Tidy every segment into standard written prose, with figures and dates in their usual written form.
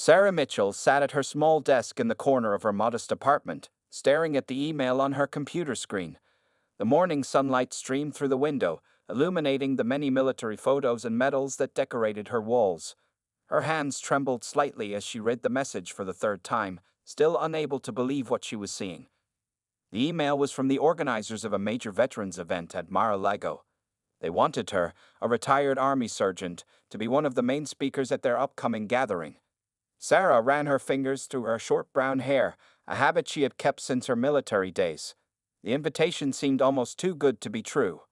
Sarah Mitchell sat at her small desk in the corner of her modest apartment, staring at the email on her computer screen. The morning sunlight streamed through the window, illuminating the many military photos and medals that decorated her walls. Her hands trembled slightly as she read the message for the third time, still unable to believe what she was seeing. The email was from the organizers of a major veterans event at Mar-a-Lago. They wanted her, a retired Army sergeant, to be one of the main speakers at their upcoming gathering. Sarah ran her fingers through her short brown hair, a habit she had kept since her military days. The invitation seemed almost too good to be true.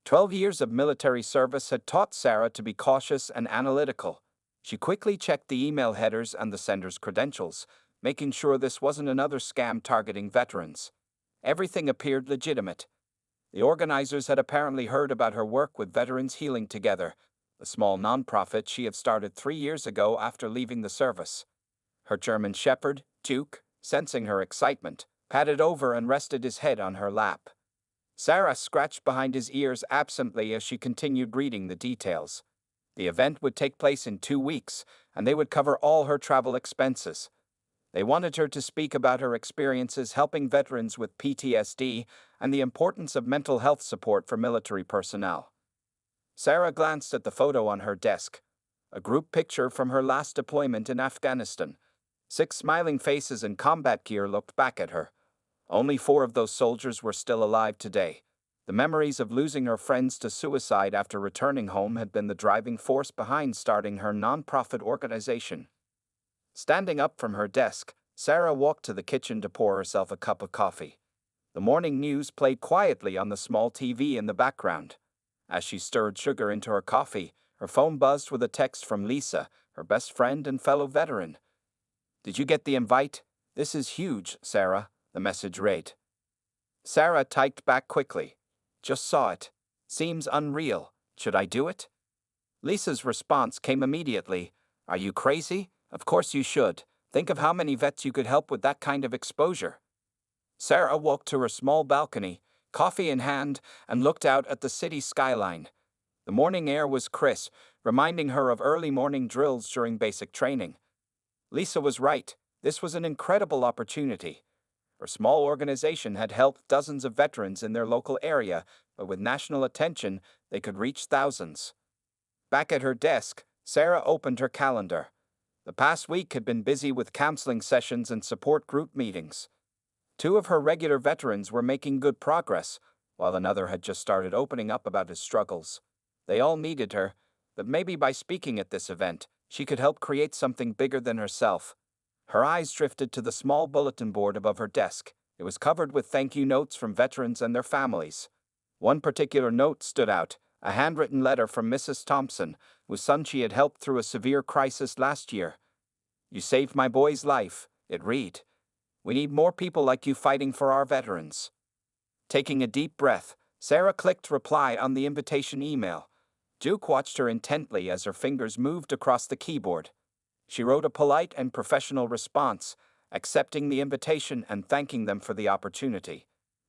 12 years of military service had taught Sarah to be cautious and analytical. She quickly checked the email headers and the sender's credentials, making sure this wasn't another scam targeting veterans. Everything appeared legitimate. The organizers had apparently heard about her work with Veterans Healing Together, a small nonprofit she had started 3 years ago after leaving the service. Her German shepherd, Duke, sensing her excitement, patted over and rested his head on her lap. Sarah scratched behind his ears absently as she continued reading the details. The event would take place in 2 weeks, and they would cover all her travel expenses. They wanted her to speak about her experiences helping veterans with PTSD and the importance of mental health support for military personnel. Sarah glanced at the photo on her desk, a group picture from her last deployment in Afghanistan. 6 smiling faces in combat gear looked back at her. Only 4 of those soldiers were still alive today. The memories of losing her friends to suicide after returning home had been the driving force behind starting her nonprofit organization. Standing up from her desk, Sarah walked to the kitchen to pour herself a cup of coffee. The morning news played quietly on the small TV in the background. As she stirred sugar into her coffee, her phone buzzed with a text from Lisa, her best friend and fellow veteran. "Did you get the invite? This is huge, Sarah," the message read. Sarah typed back quickly. "Just saw it. Seems unreal. Should I do it?" Lisa's response came immediately. "Are you crazy? Of course you should. Think of how many vets you could help with that kind of exposure." Sarah walked to her small balcony, coffee in hand, and looked out at the city skyline. The morning air was crisp, reminding her of early morning drills during basic training. Lisa was right. This was an incredible opportunity. Her small organization had helped dozens of veterans in their local area, but with national attention, they could reach thousands. Back at her desk, Sarah opened her calendar. The past week had been busy with counseling sessions and support group meetings. 2 of her regular veterans were making good progress, while another had just started opening up about his struggles. They all needed her, but maybe by speaking at this event, she could help create something bigger than herself. Her eyes drifted to the small bulletin board above her desk. It was covered with thank you notes from veterans and their families. One particular note stood out, a handwritten letter from Mrs. Thompson, whose son she had helped through a severe crisis last year. "You saved my boy's life," it read. "We need more people like you fighting for our veterans." Taking a deep breath, Sarah clicked reply on the invitation email. Duke watched her intently as her fingers moved across the keyboard. She wrote a polite and professional response, accepting the invitation and thanking them for the opportunity.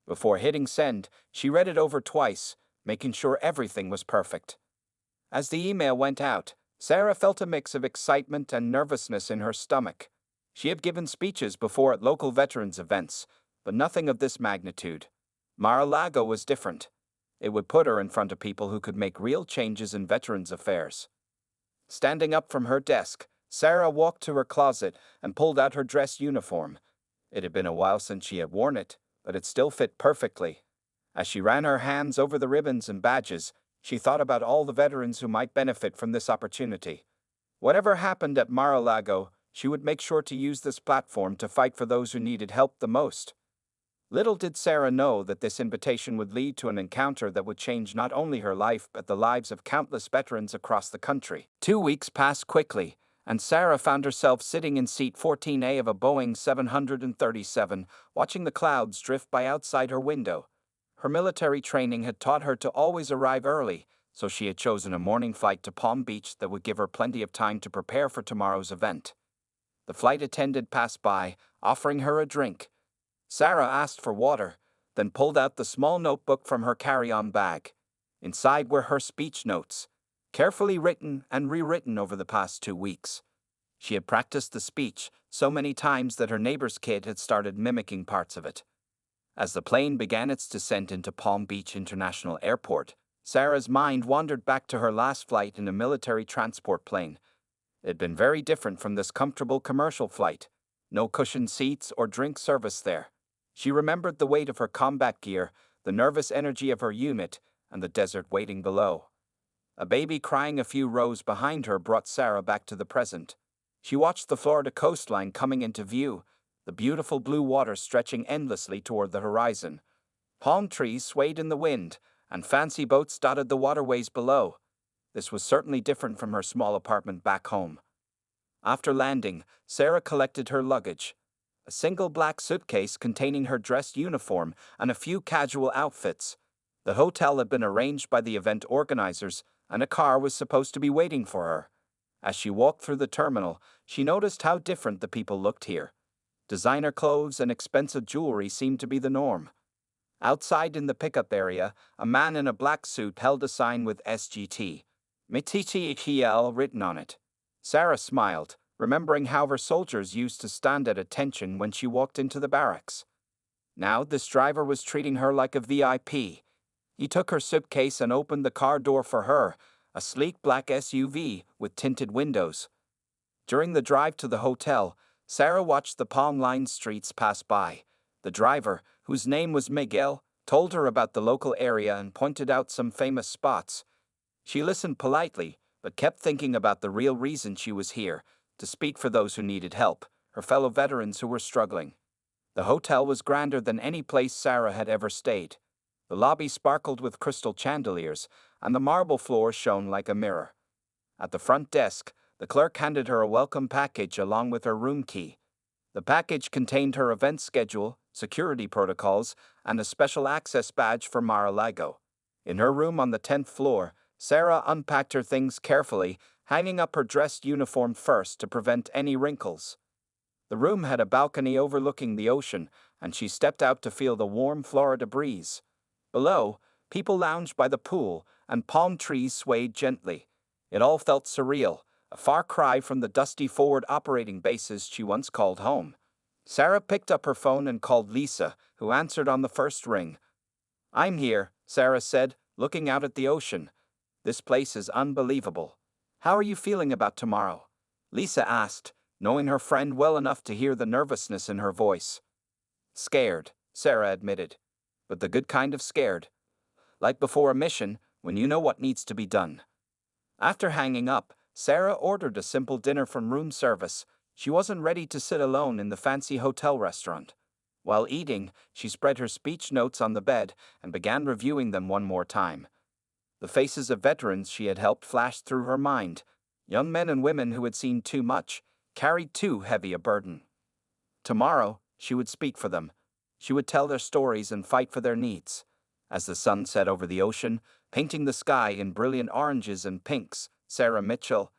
Before hitting send, she read it over twice, making sure everything was perfect. As the email went out, Sarah felt a mix of excitement and nervousness in her stomach. She had given speeches before at local veterans events, but nothing of this magnitude. Mar-a-Lago was different. It would put her in front of people who could make real changes in veterans' affairs. Standing up from her desk, Sarah walked to her closet and pulled out her dress uniform. It had been a while since she had worn it, but it still fit perfectly. As she ran her hands over the ribbons and badges, she thought about all the veterans who might benefit from this opportunity. Whatever happened at Mar-a-Lago, she would make sure to use this platform to fight for those who needed help the most. Little did Sarah know that this invitation would lead to an encounter that would change not only her life but the lives of countless veterans across the country. 2 weeks passed quickly, and Sarah found herself sitting in seat 14A of a Boeing 737, watching the clouds drift by outside her window. Her military training had taught her to always arrive early, so she had chosen a morning flight to Palm Beach that would give her plenty of time to prepare for tomorrow's event. The flight attendant passed by, offering her a drink. Sarah asked for water, then pulled out the small notebook from her carry-on bag. Inside were her speech notes, carefully written and rewritten over the past 2 weeks. She had practiced the speech so many times that her neighbor's kid had started mimicking parts of it. As the plane began its descent into Palm Beach International Airport, Sarah's mind wandered back to her last flight in a military transport plane. It had been very different from this comfortable commercial flight. No cushioned seats or drink service there. She remembered the weight of her combat gear, the nervous energy of her unit, and the desert waiting below. A baby crying a few rows behind her brought Sarah back to the present. She watched the Florida coastline coming into view, the beautiful blue water stretching endlessly toward the horizon. Palm trees swayed in the wind, and fancy boats dotted the waterways below. This was certainly different from her small apartment back home. After landing, Sarah collected her luggage. A single black suitcase containing her dress uniform and a few casual outfits. The hotel had been arranged by the event organizers, and a car was supposed to be waiting for her. As she walked through the terminal, she noticed how different the people looked here. Designer clothes and expensive jewelry seemed to be the norm. Outside in the pickup area, a man in a black suit held a sign with SGT, Mitichi written on it. Sarah smiled, remembering how her soldiers used to stand at attention when she walked into the barracks. Now this driver was treating her like a VIP. He took her suitcase and opened the car door for her, a sleek black SUV with tinted windows. During the drive to the hotel, Sarah watched the palm-lined streets pass by. The driver, whose name was Miguel, told her about the local area and pointed out some famous spots. She listened politely, but kept thinking about the real reason she was here, to speak for those who needed help, her fellow veterans who were struggling. The hotel was grander than any place Sarah had ever stayed. The lobby sparkled with crystal chandeliers, and the marble floor shone like a mirror. At the front desk, the clerk handed her a welcome package along with her room key. The package contained her event schedule, security protocols, and a special access badge for Mar-a-Lago. In her room on the 10th floor, Sarah unpacked her things carefully, hanging up her dress uniform first to prevent any wrinkles. The room had a balcony overlooking the ocean, and she stepped out to feel the warm Florida breeze. Below, people lounged by the pool, and palm trees swayed gently. It all felt surreal, a far cry from the dusty forward operating bases she once called home. Sarah picked up her phone and called Lisa, who answered on the first ring. "I'm here," Sarah said, looking out at the ocean. "This place is unbelievable. How are you feeling about tomorrow?" Lisa asked, knowing her friend well enough to hear the nervousness in her voice. "Scared," Sarah admitted, "but the good kind of scared. Like before a mission, when you know what needs to be done." After hanging up, Sarah ordered a simple dinner from room service. She wasn't ready to sit alone in the fancy hotel restaurant. While eating, she spread her speech notes on the bed and began reviewing them one more time. The faces of veterans she had helped flashed through her mind. Young men and women who had seen too much, carried too heavy a burden. Tomorrow, she would speak for them. She would tell their stories and fight for their needs. As the sun set over the ocean, painting the sky in brilliant oranges and pinks, Sarah Mitchell,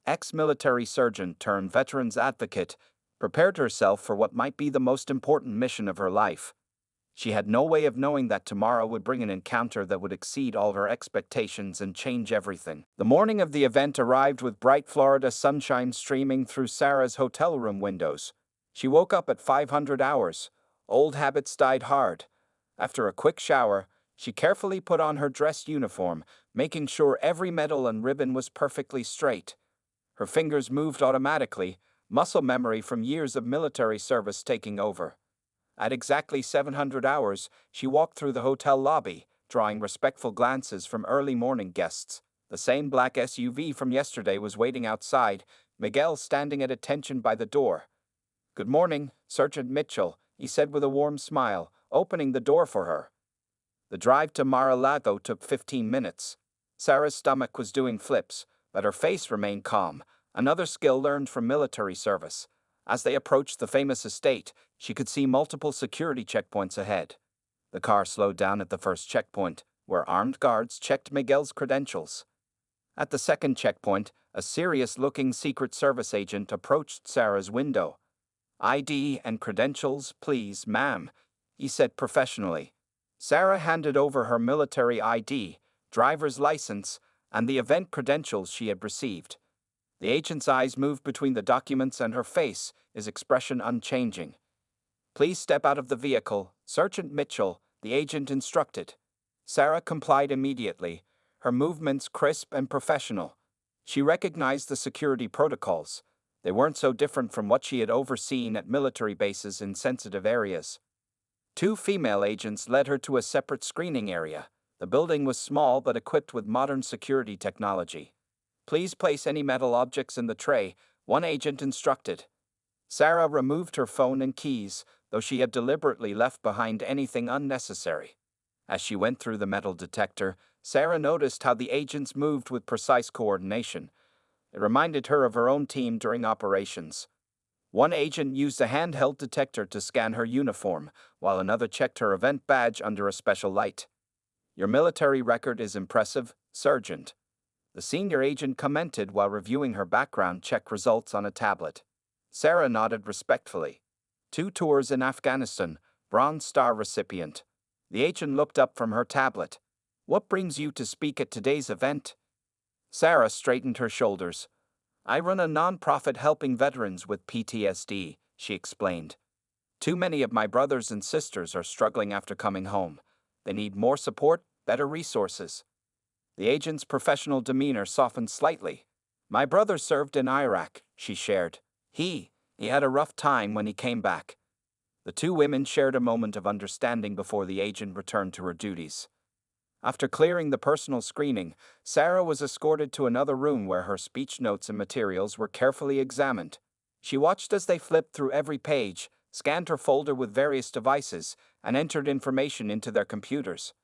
ex-military surgeon turned veterans advocate, prepared herself for what might be the most important mission of her life. She had no way of knowing that tomorrow would bring an encounter that would exceed all her expectations and change everything. The morning of the event arrived with bright Florida sunshine streaming through Sarah's hotel room windows. She woke up at 500 hours. Old habits died hard. After a quick shower, she carefully put on her dress uniform, making sure every medal and ribbon was perfectly straight. Her fingers moved automatically, muscle memory from years of military service taking over. At exactly 700 hours, she walked through the hotel lobby, drawing respectful glances from early morning guests. The same black SUV from yesterday was waiting outside, Miguel standing at attention by the door. "Good morning, Sergeant Mitchell," he said with a warm smile, opening the door for her. The drive to Mar-a-Lago took 15 minutes. Sarah's stomach was doing flips, but her face remained calm, another skill learned from military service. As they approached the famous estate, she could see multiple security checkpoints ahead. The car slowed down at the first checkpoint, where armed guards checked Miguel's credentials. At the second checkpoint, a serious-looking Secret Service agent approached Sarah's window. "ID and credentials, please, ma'am," he said professionally. Sarah handed over her military ID, driver's license, and the event credentials she had received. The agent's eyes moved between the documents and her face, his expression unchanging. "Please step out of the vehicle, Sergeant Mitchell," the agent instructed. Sarah complied immediately, her movements crisp and professional. She recognized the security protocols. They weren't so different from what she had overseen at military bases in sensitive areas. Two female agents led her to a separate screening area. The building was small but equipped with modern security technology. "Please place any metal objects in the tray," one agent instructed. Sarah removed her phone and keys, though she had deliberately left behind anything unnecessary. As she went through the metal detector, Sarah noticed how the agents moved with precise coordination. It reminded her of her own team during operations. One agent used a handheld detector to scan her uniform, while another checked her event badge under a special light. "Your military record is impressive, Sergeant," the senior agent commented while reviewing her background check results on a tablet. Sarah nodded respectfully. "2 tours in Afghanistan, Bronze Star recipient." The agent looked up from her tablet. "What brings you to speak at today's event?" Sarah straightened her shoulders. "I run a non-profit helping veterans with PTSD," she explained. "Too many of my brothers and sisters are struggling after coming home. They need more support, better resources." The agent's professional demeanor softened slightly. "My brother served in Iraq," she shared. He had a rough time when he came back." The two women shared a moment of understanding before the agent returned to her duties. After clearing the personal screening, Sarah was escorted to another room where her speech notes and materials were carefully examined. She watched as they flipped through every page, scanned her folder with various devices, and entered information into their computers.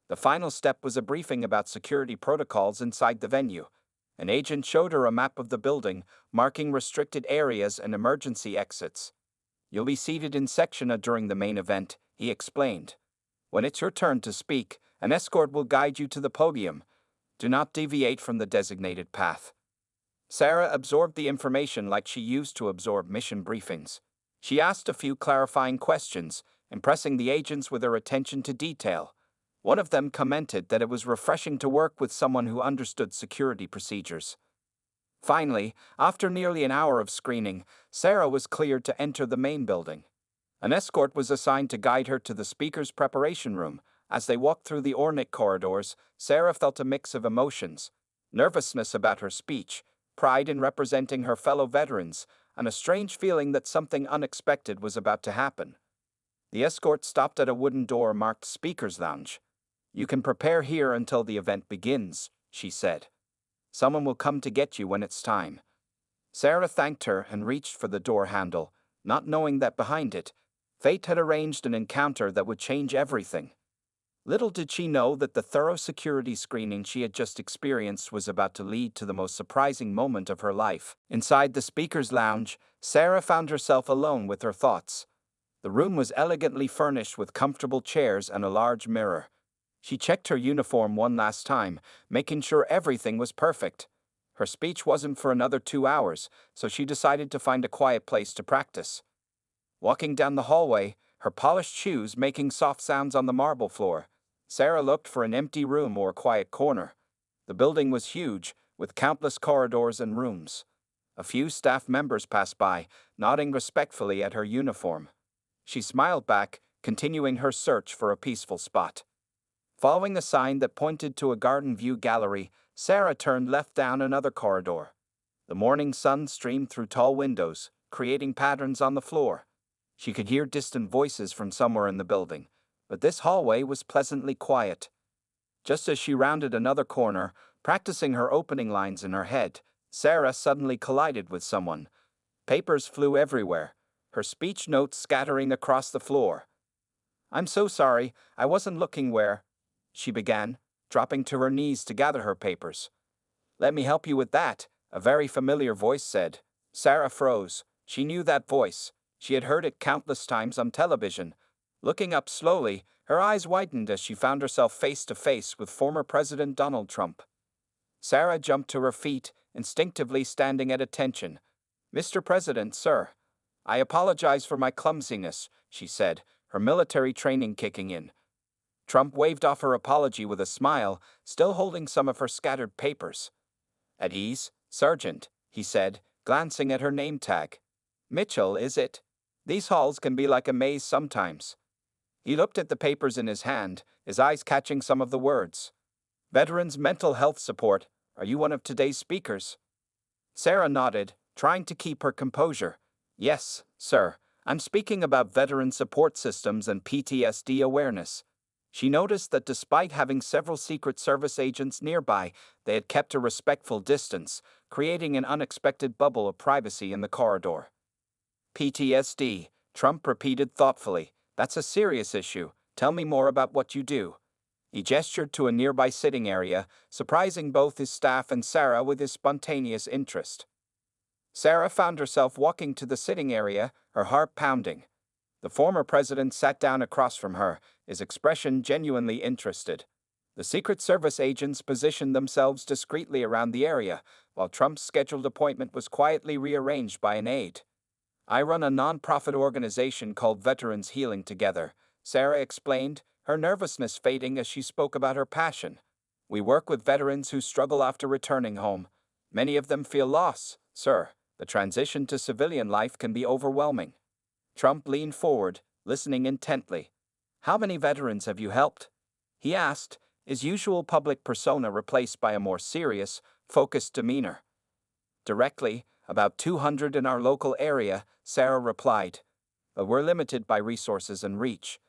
The final step was a briefing about security protocols inside the venue. An agent showed her a map of the building, marking restricted areas and emergency exits. "You'll be seated in Section A during the main event," he explained. "When it's your turn to speak, an escort will guide you to the podium. Do not deviate from the designated path." Sarah absorbed the information like she used to absorb mission briefings. She asked a few clarifying questions, impressing the agents with her attention to detail. One of them commented that it was refreshing to work with someone who understood security procedures. Finally, after nearly an hour of screening, Sarah was cleared to enter the main building. An escort was assigned to guide her to the speaker's preparation room. As they walked through the ornate corridors, Sarah felt a mix of emotions: nervousness about her speech, pride in representing her fellow veterans, and a strange feeling that something unexpected was about to happen. The escort stopped at a wooden door marked Speaker's Lounge. "You can prepare here until the event begins," she said. "Someone will come to get you when it's time." Sarah thanked her and reached for the door handle, not knowing that behind it, fate had arranged an encounter that would change everything. Little did she know that the thorough security screening she had just experienced was about to lead to the most surprising moment of her life. Inside the speaker's lounge, Sarah found herself alone with her thoughts. The room was elegantly furnished with comfortable chairs and a large mirror. She checked her uniform one last time, making sure everything was perfect. Her speech wasn't for another 2 hours, so she decided to find a quiet place to practice. Walking down the hallway, her polished shoes making soft sounds on the marble floor, Sarah looked for an empty room or a quiet corner. The building was huge, with countless corridors and rooms. A few staff members passed by, nodding respectfully at her uniform. She smiled back, continuing her search for a peaceful spot. Following a sign that pointed to a garden view gallery, Sarah turned left down another corridor. The morning sun streamed through tall windows, creating patterns on the floor. She could hear distant voices from somewhere in the building, but this hallway was pleasantly quiet. Just as she rounded another corner, practicing her opening lines in her head, Sarah suddenly collided with someone. Papers flew everywhere, her speech notes scattering across the floor. "I'm so sorry, I wasn't looking where," she began, dropping to her knees to gather her papers. "Let me help you with that," a very familiar voice said. Sarah froze. She knew that voice. She had heard it countless times on television. Looking up slowly, her eyes widened as she found herself face to face with former President Donald Trump. Sarah jumped to her feet, instinctively standing at attention. "Mr. President, sir. I apologize for my clumsiness," she said, her military training kicking in. Trump waved off her apology with a smile, still holding some of her scattered papers. "At ease, Sergeant," he said, glancing at her name tag. Mitchell, is it? These halls can be like a maze sometimes. He looked at the papers in his hand, his eyes catching some of the words. Veterans Mental Health Support, are you one of today's speakers? Sarah nodded, trying to keep her composure. Yes, sir. I'm speaking about veteran support systems and PTSD awareness. She noticed that despite having several Secret Service agents nearby, they had kept a respectful distance, creating an unexpected bubble of privacy in the corridor. PTSD, Trump repeated thoughtfully. That's a serious issue. Tell me more about what you do. He gestured to a nearby sitting area, surprising both his staff and Sarah with his spontaneous interest. Sarah found herself walking to the sitting area, her heart pounding. The former president sat down across from her, his expression genuinely interested. The Secret Service agents positioned themselves discreetly around the area, while Trump's scheduled appointment was quietly rearranged by an aide. I run a non-profit organization called Veterans Healing Together, Sarah explained, her nervousness fading as she spoke about her passion. We work with veterans who struggle after returning home. Many of them feel loss, sir. The transition to civilian life can be overwhelming. Trump leaned forward, listening intently. How many veterans have you helped? He asked, his usual public persona replaced by a more serious, focused demeanor. Directly, about 200 in our local area, Sarah replied. But we're limited by resources and reach.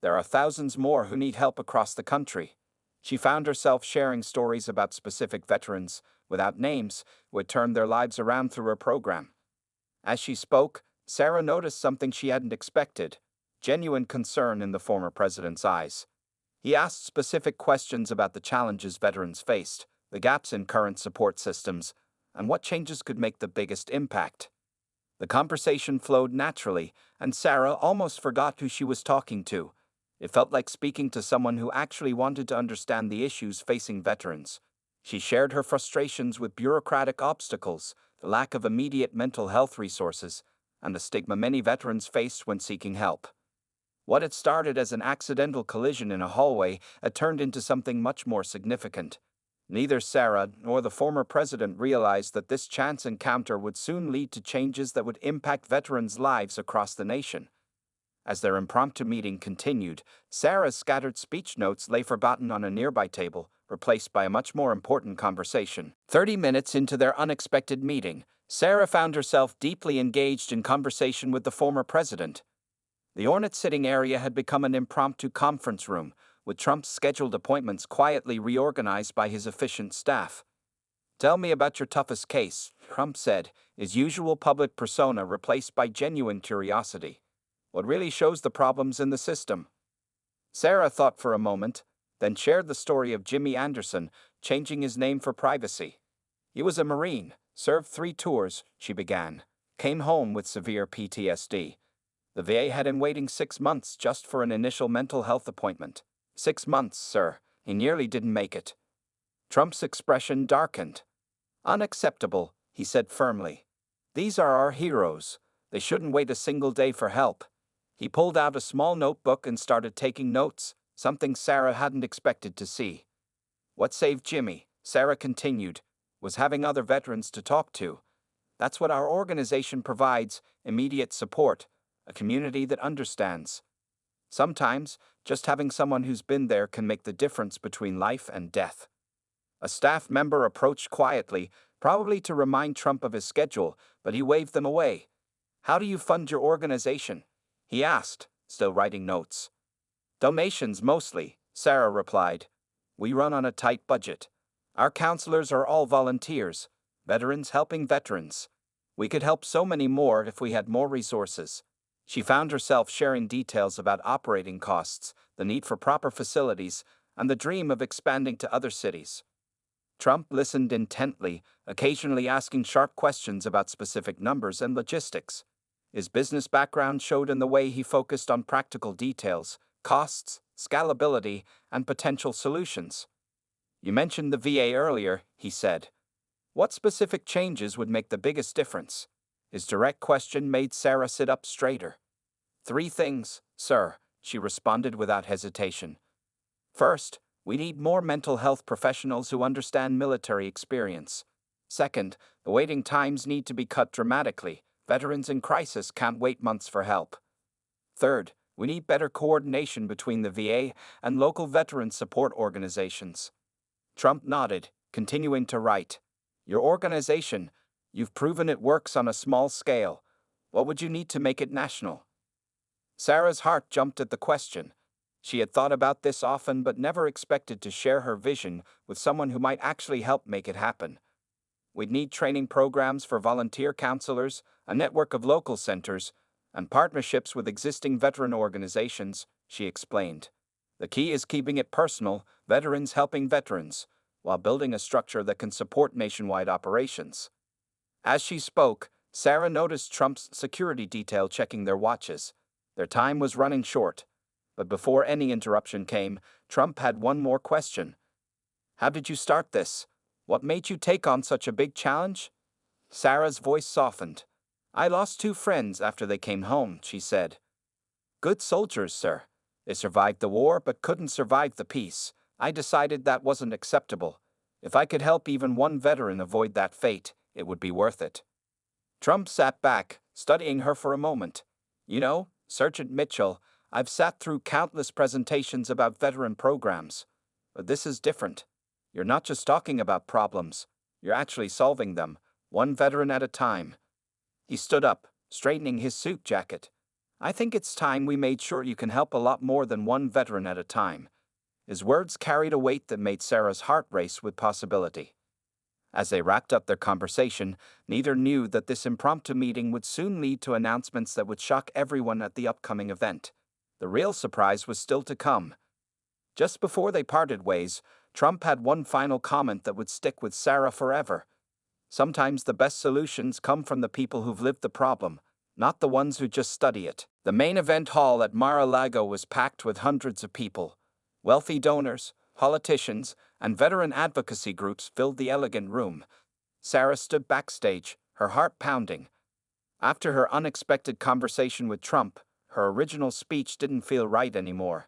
There are thousands more who need help across the country. She found herself sharing stories about specific veterans, without names, who had turned their lives around through her program. As she spoke, Sarah noticed something she hadn't expected, genuine concern in the former president's eyes. He asked specific questions about the challenges veterans faced, the gaps in current support systems, and what changes could make the biggest impact. The conversation flowed naturally, and Sarah almost forgot who she was talking to. It felt like speaking to someone who actually wanted to understand the issues facing veterans. She shared her frustrations with bureaucratic obstacles, the lack of immediate mental health resources, and the stigma many veterans faced when seeking help. What had started as an accidental collision in a hallway had turned into something much more significant. Neither Sarah nor the former president realized that this chance encounter would soon lead to changes that would impact veterans' lives across the nation. As their impromptu meeting continued, Sarah's scattered speech notes lay forgotten on a nearby table, replaced by a much more important conversation. 30 minutes into their unexpected meeting, Sarah found herself deeply engaged in conversation with the former president. The ornate sitting area had become an impromptu conference room, with Trump's scheduled appointments quietly reorganized by his efficient staff. Tell me about your toughest case, Trump said, his usual public persona replaced by genuine curiosity. What really shows the problems in the system? Sarah thought for a moment, then shared the story of Jimmy Anderson, changing his name for privacy. He was a Marine, served 3 tours, she began, came home with severe PTSD. The VA had him waiting 6 months just for an initial mental health appointment. 6 months, sir. He nearly didn't make it. Trump's expression darkened. Unacceptable, he said firmly. These are our heroes. They shouldn't wait a single day for help. He pulled out a small notebook and started taking notes, something Sarah hadn't expected to see. What saved Jimmy, Sarah continued, was having other veterans to talk to. That's what our organization provides, immediate support, a community that understands. Sometimes, just having someone who's been there can make the difference between life and death. A staff member approached quietly, probably to remind Trump of his schedule, but he waved them away. How do you fund your organization? He asked, still writing notes. Donations mostly, Sarah replied. We run on a tight budget. Our counselors are all volunteers, veterans helping veterans. We could help so many more if we had more resources. She found herself sharing details about operating costs, the need for proper facilities, and the dream of expanding to other cities. Trump listened intently, occasionally asking sharp questions about specific numbers and logistics. His business background showed in the way he focused on practical details, costs, scalability, and potential solutions. You mentioned the VA earlier, he said. What specific changes would make the biggest difference? His direct question made Sarah sit up straighter. 3 things, sir, she responded without hesitation. First, we need more mental health professionals who understand military experience. Second, the waiting times need to be cut dramatically. Veterans in crisis can't wait months for help. Third, we need better coordination between the VA and local veteran support organizations. Trump nodded, continuing to write. Your organization, you've proven it works on a small scale. What would you need to make it national? Sarah's heart jumped at the question. She had thought about this often but never expected to share her vision with someone who might actually help make it happen. We'd need training programs for volunteer counselors, a network of local centers, and partnerships with existing veteran organizations, she explained. The key is keeping it personal, veterans helping veterans, while building a structure that can support nationwide operations. As she spoke, Sarah noticed Trump's security detail checking their watches. Their time was running short. But before any interruption came, Trump had one more question. How did you start this? What made you take on such a big challenge? Sarah's voice softened. I lost 2 friends after they came home, she said. Good soldiers, sir. They survived the war but couldn't survive the peace. I decided that wasn't acceptable. If I could help even one veteran avoid that fate, it would be worth it. Trump sat back, studying her for a moment. You know, Sergeant Mitchell, I've sat through countless presentations about veteran programs. But this is different. You're not just talking about problems. You're actually solving them, one veteran at a time. He stood up, straightening his suit jacket. I think it's time we made sure you can help a lot more than one veteran at a time. His words carried a weight that made Sarah's heart race with possibility. As they wrapped up their conversation, neither knew that this impromptu meeting would soon lead to announcements that would shock everyone at the upcoming event. The real surprise was still to come. Just before they parted ways, Trump had one final comment that would stick with Sarah forever. Sometimes the best solutions come from the people who've lived the problem, not the ones who just study it. The main event hall at Mar-a-Lago was packed with hundreds of people. Wealthy donors, politicians, and veteran advocacy groups filled the elegant room. Sarah stood backstage, her heart pounding. After her unexpected conversation with Trump, her original speech didn't feel right anymore.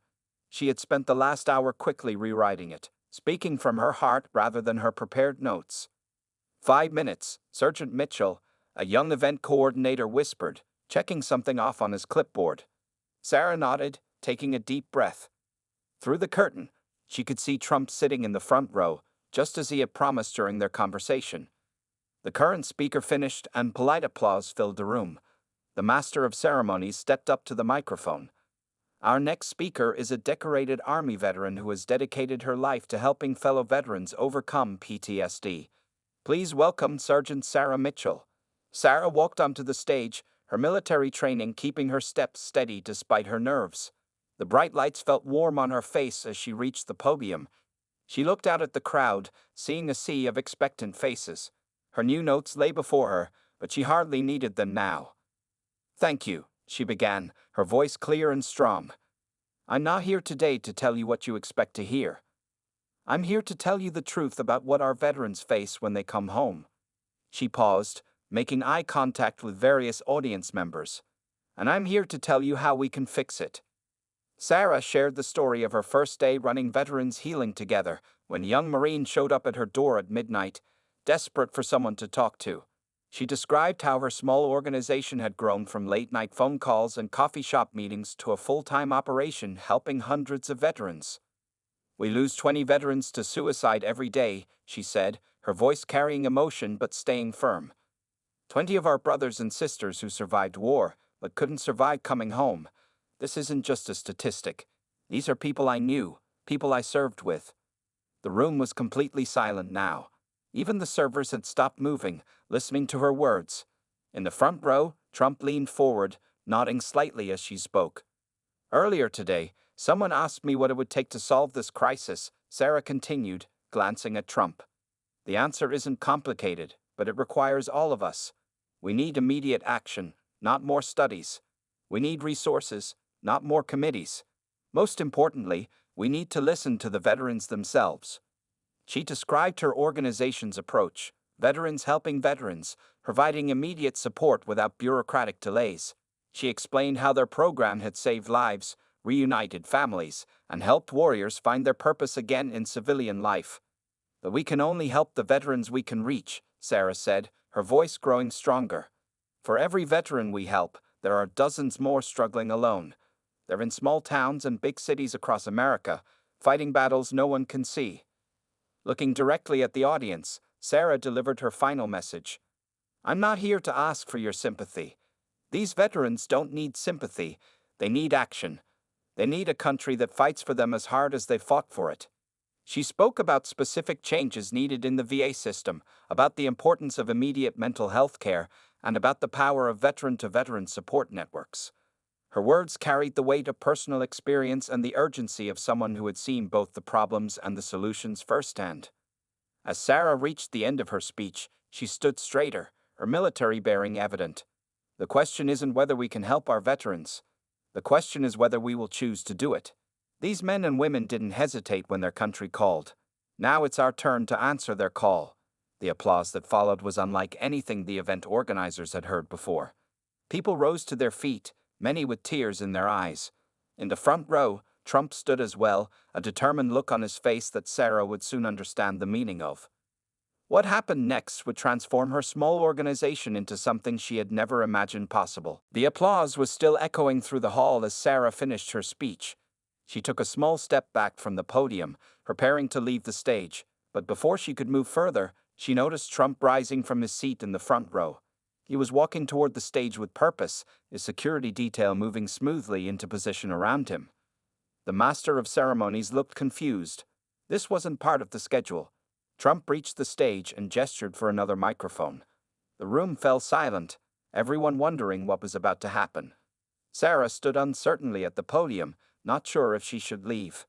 She had spent the last hour quickly rewriting it, speaking from her heart rather than her prepared notes. 5 minutes, Sergeant Mitchell, a young event coordinator, whispered, checking something off on his clipboard. Sarah nodded, taking a deep breath. Through the curtain, she could see Trump sitting in the front row, just as he had promised during their conversation. The current speaker finished and polite applause filled the room. The master of ceremonies stepped up to the microphone. Our next speaker is a decorated Army veteran who has dedicated her life to helping fellow veterans overcome PTSD. Please welcome Sergeant Sarah Mitchell. Sarah walked onto the stage, her military training keeping her steps steady despite her nerves. The bright lights felt warm on her face as she reached the podium. She looked out at the crowd, seeing a sea of expectant faces. Her new notes lay before her, but she hardly needed them now. Thank you, she began, her voice clear and strong. I'm not here today to tell you what you expect to hear. I'm here to tell you the truth about what our veterans face when they come home. She paused, making eye contact with various audience members. And I'm here to tell you how we can fix it. Sarah shared the story of her first day running Veterans Healing Together when a young Marine showed up at her door at midnight, desperate for someone to talk to. She described how her small organization had grown from late-night phone calls and coffee shop meetings to a full-time operation helping hundreds of veterans. We lose 20 veterans to suicide every day, she said, her voice carrying emotion but staying firm. 20 of our brothers and sisters who survived war but couldn't survive coming home. This isn't just a statistic. These are people I knew, people I served with. The room was completely silent now. Even the servers had stopped moving, listening to her words. In the front row, Trump leaned forward, nodding slightly as she spoke. Earlier today, someone asked me what it would take to solve this crisis, Sarah continued, glancing at Trump. The answer isn't complicated, but it requires all of us. We need immediate action, not more studies. We need resources, not more committees. Most importantly, we need to listen to the veterans themselves. She described her organization's approach, veterans helping veterans, providing immediate support without bureaucratic delays. She explained how their program had saved lives, reunited families, and helped warriors find their purpose again in civilian life. But we can only help the veterans we can reach, Sarah said, her voice growing stronger. For every veteran we help, there are dozens more struggling alone. They're in small towns and big cities across America, fighting battles no one can see. Looking directly at the audience, Sarah delivered her final message. I'm not here to ask for your sympathy. These veterans don't need sympathy, they need action. They need a country that fights for them as hard as they fought for it. She spoke about specific changes needed in the VA system, about the importance of immediate mental health care, and about the power of veteran-to-veteran support networks. Her words carried the weight of personal experience and the urgency of someone who had seen both the problems and the solutions firsthand. As Sarah reached the end of her speech, she stood straighter, her military bearing evident. The question isn't whether we can help our veterans. The question is whether we will choose to do it. These men and women didn't hesitate when their country called. Now it's our turn to answer their call. The applause that followed was unlike anything the event organizers had heard before. People rose to their feet, many with tears in their eyes. In the front row, Trump stood as well, a determined look on his face that Sarah would soon understand the meaning of. What happened next would transform her small organization into something she had never imagined possible. The applause was still echoing through the hall as Sarah finished her speech. She took a small step back from the podium, preparing to leave the stage, but before she could move further, she noticed Trump rising from his seat in the front row. He was walking toward the stage with purpose, his security detail moving smoothly into position around him. The master of ceremonies looked confused. This wasn't part of the schedule. Trump reached the stage and gestured for another microphone. The room fell silent, everyone wondering what was about to happen. Sarah stood uncertainly at the podium, not sure if she should leave.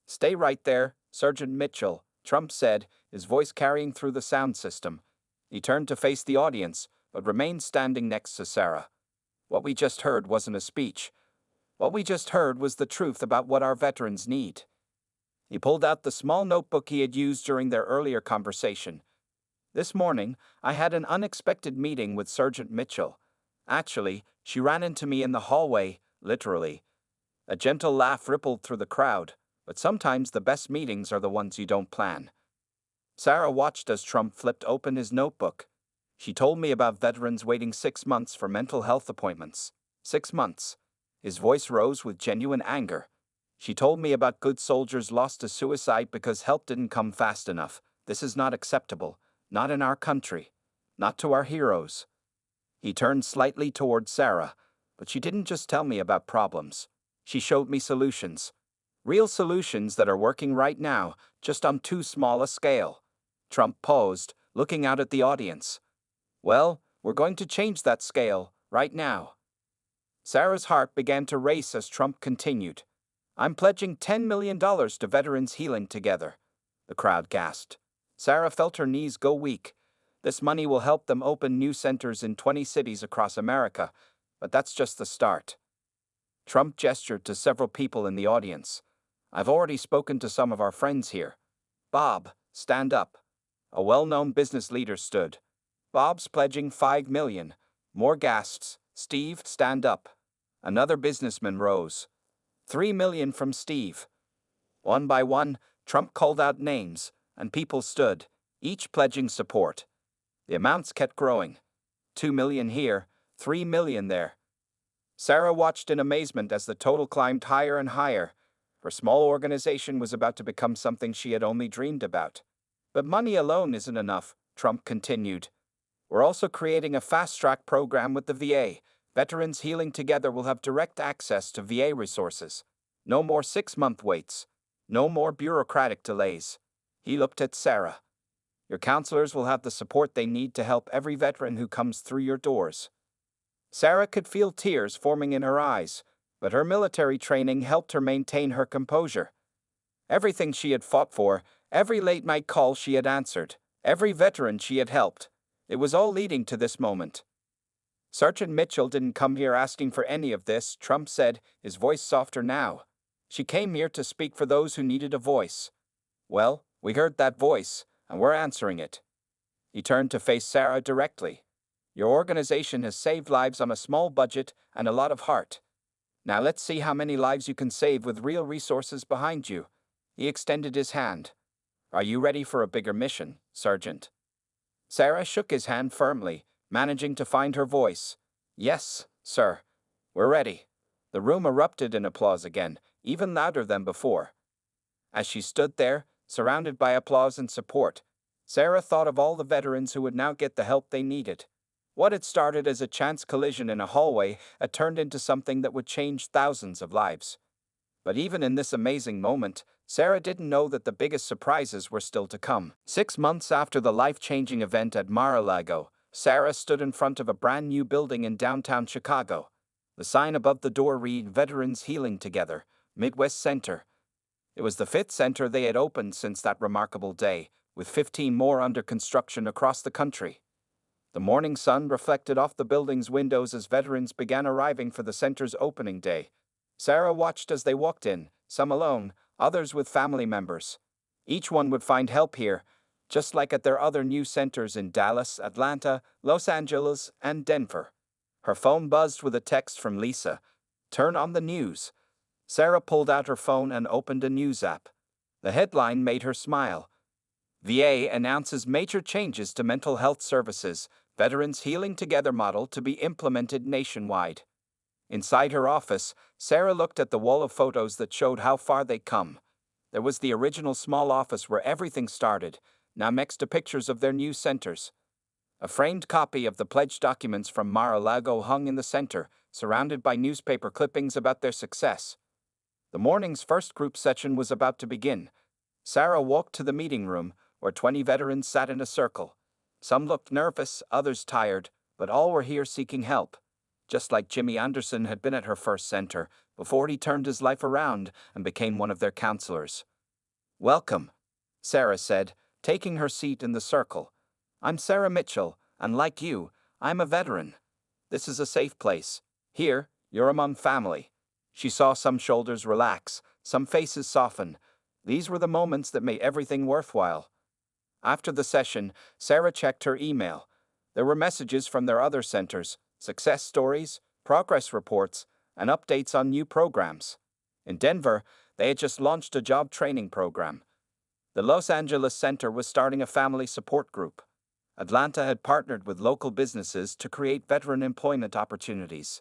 "Stay right there, Sergeant Mitchell," Trump said, his voice carrying through the sound system. He turned to face the audience, but remained standing next to Sarah. What we just heard wasn't a speech. What we just heard was the truth about what our veterans need. He pulled out the small notebook he had used during their earlier conversation. "This morning, I had an unexpected meeting with Sergeant Mitchell. Actually, she ran into me in the hallway, literally." A gentle laugh rippled through the crowd, but sometimes the best meetings are the ones you don't plan. Sarah watched as Trump flipped open his notebook. "She told me about veterans waiting 6 months for mental health appointments. 6 months." His voice rose with genuine anger. "She told me about good soldiers lost to suicide because help didn't come fast enough. This is not acceptable. Not in our country. Not to our heroes." He turned slightly toward Sarah, but she didn't just tell me about problems. She showed me solutions. Real solutions that are working right now, just on too small a scale. Trump paused, looking out at the audience. "Well, we're going to change that scale, right now." Sarah's heart began to race as Trump continued. "I'm pledging $10 million to Veterans Healing Together." The crowd gasped. Sarah felt her knees go weak. This money will help them open new centers in 20 cities across America, but that's just the start. Trump gestured to several people in the audience. "I've already spoken to some of our friends here. Bob, stand up." A well-known business leader stood. "Bob's pledging $5 million. More gasps. "Steve, stand up." Another businessman rose. $3 million from Steve." One by one, Trump called out names, and people stood, each pledging support. The amounts kept growing. $2 million here, $3 million there. Sarah watched in amazement as the total climbed higher and higher. Her small organization was about to become something she had only dreamed about. "But money alone isn't enough," Trump continued. "We're also creating a fast-track program with the VA. Veterans Healing Together will have direct access to VA resources. No more 6-month waits. No more bureaucratic delays." He looked at Sarah. "Your counselors will have the support they need to help every veteran who comes through your doors." Sarah could feel tears forming in her eyes, but her military training helped her maintain her composure. Everything she had fought for, every late-night call she had answered, every veteran she had helped, it was all leading to this moment. "Sergeant Mitchell didn't come here asking for any of this," Trump said, his voice softer now. "She came here to speak for those who needed a voice. Well, we heard that voice, and we're answering it." He turned to face Sarah directly. "Your organization has saved lives on a small budget and a lot of heart. Now let's see how many lives you can save with real resources behind you." He extended his hand. "Are you ready for a bigger mission, Sergeant?" Sarah shook his hand firmly, managing to find her voice. "Yes, sir. We're ready." The room erupted in applause again, even louder than before. As she stood there, surrounded by applause and support, Sarah thought of all the veterans who would now get the help they needed. What had started as a chance collision in a hallway had turned into something that would change thousands of lives. But even in this amazing moment, Sarah didn't know that the biggest surprises were still to come. 6 months after the life-changing event at Mar-a-Lago, Sarah stood in front of a brand new building in downtown Chicago. The sign above the door read "Veterans Healing Together, Midwest Center." It was the fifth center they had opened since that remarkable day, with 15 more under construction across the country. The morning sun reflected off the building's windows as veterans began arriving for the center's opening day. Sarah watched as they walked in, some alone, others with family members. Each one would find help here, just like at their other new centers in Dallas, Atlanta, Los Angeles, and Denver. Her phone buzzed with a text from Lisa. "Turn on the news." Sarah pulled out her phone and opened a news app. The headline made her smile. VA announces major changes to mental health services, Veterans Healing Together model to be implemented nationwide. Inside her office, Sarah looked at the wall of photos that showed how far they'd come. There was the original small office where everything started, now next to pictures of their new centers. A framed copy of the pledge documents from Mar-a-Lago hung in the center, surrounded by newspaper clippings about their success. The morning's first group session was about to begin. Sarah walked to the meeting room, where 20 veterans sat in a circle. Some looked nervous, others tired, but all were here seeking help. Just like Jimmy Anderson had been at her first center, before he turned his life around and became one of their counselors. "Welcome," Sarah said, taking her seat in the circle. "I'm Sarah Mitchell, and like you, I'm a veteran. This is a safe place. Here, you're among family." She saw some shoulders relax, some faces soften. These were the moments that made everything worthwhile. After the session, Sarah checked her email. There were messages from their other centers, success stories, progress reports, and updates on new programs. In Denver, they had just launched a job training program. The Los Angeles Center was starting a family support group. Atlanta had partnered with local businesses to create veteran employment opportunities.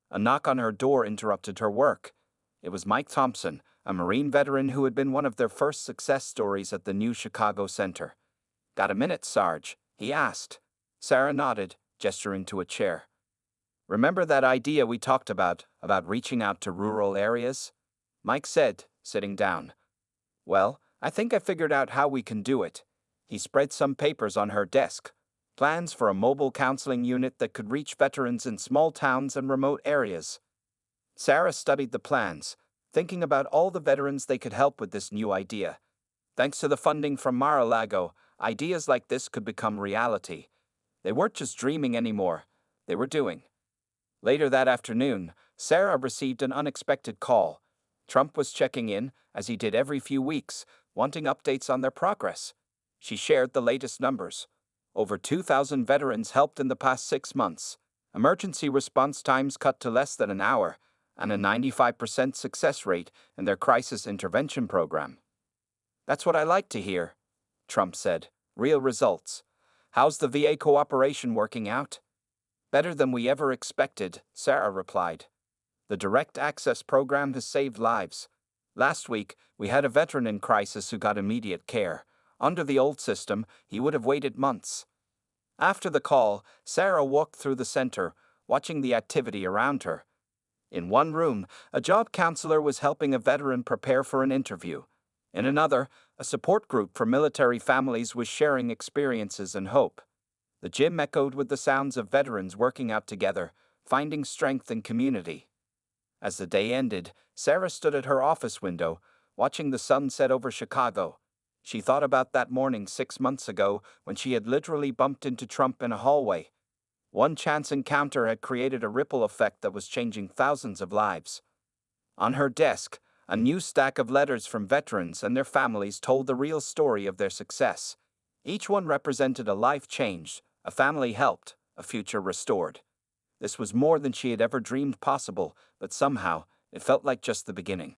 A knock on her door interrupted her work. It was Mike Thompson, a Marine veteran who had been one of their first success stories at the new Chicago Center. "Got a minute, Sarge?" he asked. Sarah nodded, gesturing to a chair. "Remember that idea we talked about reaching out to rural areas?" Mike said, sitting down. "Well, I think I figured out how we can do it." He spread some papers on her desk. Plans for a mobile counseling unit that could reach veterans in small towns and remote areas. Sarah studied the plans, thinking about all the veterans they could help with this new idea. Thanks to the funding from Mar-a-Lago, ideas like this could become reality. They weren't just dreaming anymore, they were doing. Later that afternoon, Sarah received an unexpected call. Trump was checking in, as he did every few weeks, wanting updates on their progress. She shared the latest numbers. Over 2,000 veterans helped in the past 6 months. Emergency response times cut to less than an hour, and a 95% success rate in their crisis intervention program. "That's what I like to hear," Trump said. "Real results. How's the VA cooperation working out?" "Better than we ever expected," Sarah replied. "The Direct Access program has saved lives. Last week, we had a veteran in crisis who got immediate care. Under the old system, he would have waited months." After the call, Sarah walked through the center, watching the activity around her. In one room, a job counselor was helping a veteran prepare for an interview. In another, a support group for military families was sharing experiences and hope. The gym echoed with the sounds of veterans working out together, finding strength in community. As the day ended, Sarah stood at her office window, watching the sun set over Chicago. She thought about that morning 6 months ago when she had literally bumped into Trump in a hallway. One chance encounter had created a ripple effect that was changing thousands of lives. On her desk, a new stack of letters from veterans and their families told the real story of their success. Each one represented a life changed, a family helped, a future restored. This was more than she had ever dreamed possible, but somehow, it felt like just the beginning.